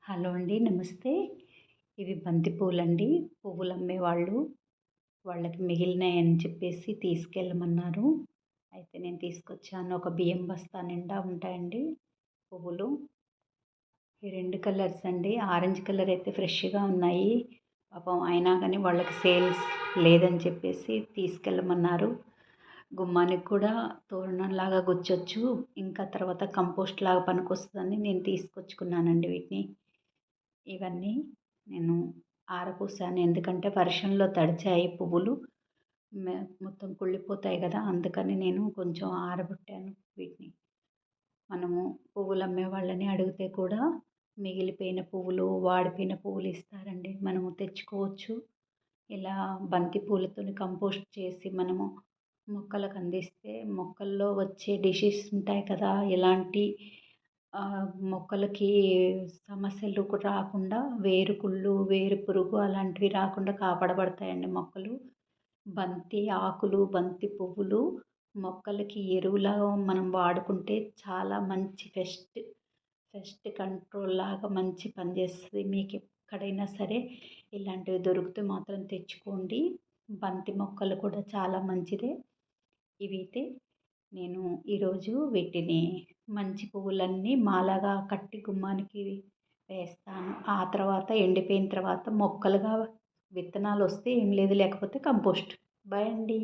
Hello అండి. నమస్తే. ఇవి బంతి పూలండి. పువ్వులమ్మేవాళ్ళు. వాళ్ళకి మిగిలినాయని చెప్పేసి తీసుకెళ్ళమన్నారు. అయితే నేను తీసుకొచ్చాను. ఒక బియ్యం బస్తా నిండా ఉంటాయండి పువ్వులు. ఈ 2 కలర్స్ అండి. ఆరెంజ్ కలర్ అయితే ఫ్రెష్‌గా ఉన్నాయి. పాపం అయినా గానీ వాళ్ళకి సేల్స్ లేదని చెప్పేసి తీసుకెళ్ళమన్నారు. గుమ్మానికి కూడా తోరణంలాగా గుచ్చొచ్చు. ఇంకా తర్వాత కంపోస్ట్‌లాగా పనికొస్తదని నేను తీసుకొచ్చుకున్నానండి వీటిని. ఇవన్నీ నేను ఆరబోసాను. ఎందుకంటే వర్షంలో తడిచాయి పువ్వులు. మె మొత్తం కుళ్ళిపోతాయి గదా! అందుకని నేను కొంచెం ఆరబెట్టాను వీటిని. మనము పువ్వులమ్మే వాళ్ళని అడిగితే కూడా మిగిలిపోయిన పువ్వులు, వాడిపోయిన పువ్వులు ఇస్తారండి. మనము తెచ్చుకోవచ్చు. ఇలా బంతి పూలతోని కంపోస్ట్ చేసి మనము మొక్కలకు అందిస్తే మొక్కల్లో వచ్చే డిసీజ్ ఉంటాయి కదా! ఎలాంటి మొక్కలకి సమస్యలు కూడా రాకుండా వేరుకుళ్ళు, వేరుపురుగు అలాంటివి రాకుండా కాపాడబడతాయండి మొక్కలు. బంతి ఆకులు, బంతి పువ్వులు మొక్కలకి ఎరువులాగా మనం వాడుకుంటే చాలా మంచి పెస్ట్ కంట్రోల్‌లాగా మంచి పనిచేస్తది. మీకెక్కడైనా సరే ఇలాంటివి దొరికితే మాత్రం తెచ్చుకోండి. బంతి మొక్కలు కూడా చాలా మంచిదే. ఇవైతే నేను ఈరోజు వీటిని మంచి పువ్వులన్నీ మాలగా కట్టి గుమ్మానికి వేస్తాను. ఆ తర్వాత ఎండిపోయిన తర్వాత మొక్కలుగా విత్తనాలొస్తే ఏం లేదు, లేకపోతే కంపోస్ట్. బాయ్ అండి.